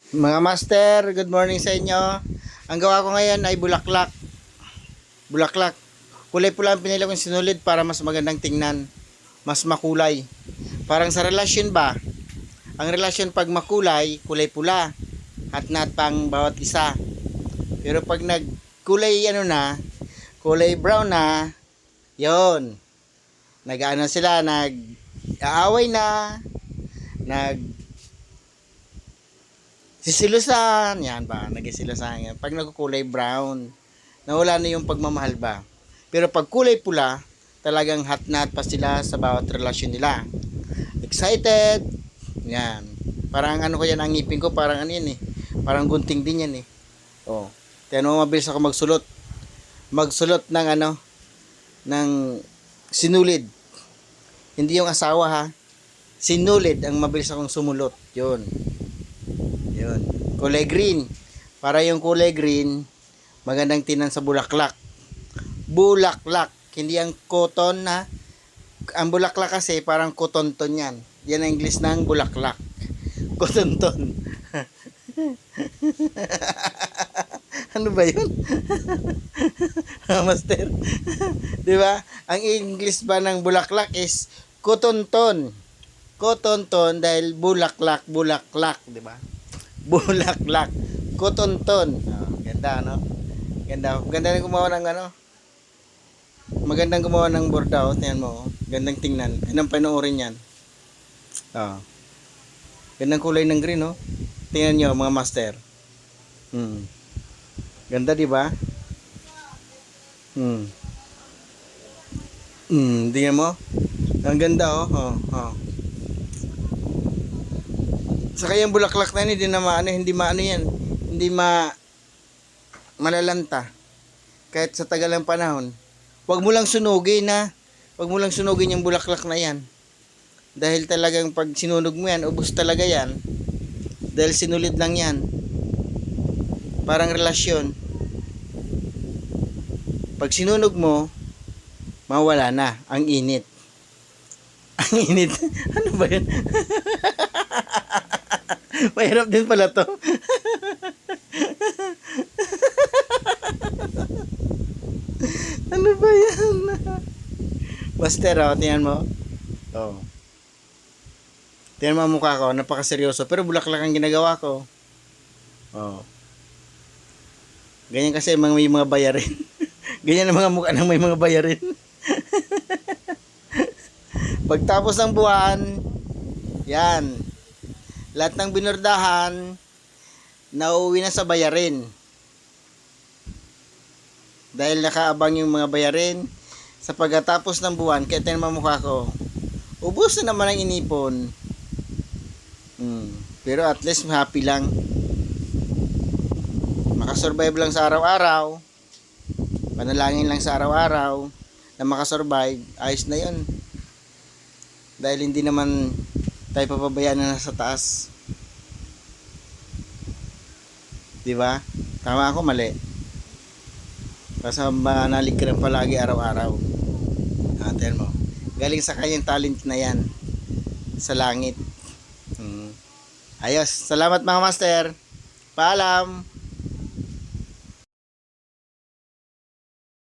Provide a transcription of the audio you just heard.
Mga master, good morning sa inyo. Ang gawa ko ngayon ay bulaklak. Bulaklak. Kulay pula ang pinili kong sinulid para mas magandang tingnan. Mas makulay. Parang sa relasyon ba? Ang relasyon pag makulay, kulay pula. Hatnat pang bawat isa. Pero pag nagkulay kulay brown na, yon. Nag-ano sila, nag-aaway na, sisilusan, yan ba, nagisilusan yan. Pag nagkulay brown, nawala na yung pagmamahal ba. Pero pag kulay pula, talagang hatnat pa sila sa bawat relasyon nila. Excited, yan. Parang ano ko yan, ang ngipin ko, parang ano yan eh. Parang gunting din yan eh. Oh. Kaya mabilis ako magsulot. Magsulot ng ng sinulid. Hindi yung asawa ha. Sinulid ang mabilis akong sumulot. Yun. Yun. Kulay green. Para yung kulay green, magandang tinan sa bulaklak. Bulaklak. Hindi ang cotton na. Ang bulaklak kasi parang kotonton yan. Yan ang English ng bulaklak. Kotonton. Ano ba yun? Master. Di ba? Ang English ba ng bulaklak is kotonton. Kotonton dahil bulaklak, di ba? Bulaklak, kotonton. Oh, ganda, no? Ganda. Ganda na gumawa ng magandang gumawa ng bordaw. Tingnan mo, oh. Gandang tingnan. Gandang panoorin yan. Oh. Gandang kulay ng green, oh. Tingnan nyo, mga master. Ganda, di ba? Tingnan mo. Ang ganda, oh. Oh. Saka yung bulaklak na hindi yan. Hindi malalanta. Kahit sa tagal ng panahon. Huwag mo lang sunugin yung bulaklak na yan. Dahil talagang pag sinunog mo yan, ubos talaga yan. Dahil sinulid lang yan. Parang relasyon. Pag sinunog mo, mawala na ang init. Ang init. Ano ba yun? Mahirap din pala to. Ano ba yan? Master, oh, tingnan mo. Oh. Tingnan mo ang mukha ko, napakaseryoso. Pero bulaklak ang ginagawa ko. Oh. Ganyan kasi may mga bayarin. Ganyan ang mga mukha ng may mga bayarin. Pagtapos ng buwan, yan. Lahat ng binordahan, nauwi na sa bayarin. Dahil nakaabang yung mga bayarin, sa pagkatapos ng buwan, kaya tingnan mo mukha ko, ubos na naman ang inipon. Pero at least happy lang. Makasurvive lang sa araw-araw. Panalangin lang sa araw-araw na makasurvive, ayos na yun. Dahil hindi naman tayo papabayaan na nasa taas. Diba? Tama ako, mali. Basta manalig ka lang palagi araw-araw. Tingnan mo. Galing sa kanyang talent na yan. Sa langit. Ayos. Salamat mga master. Paalam.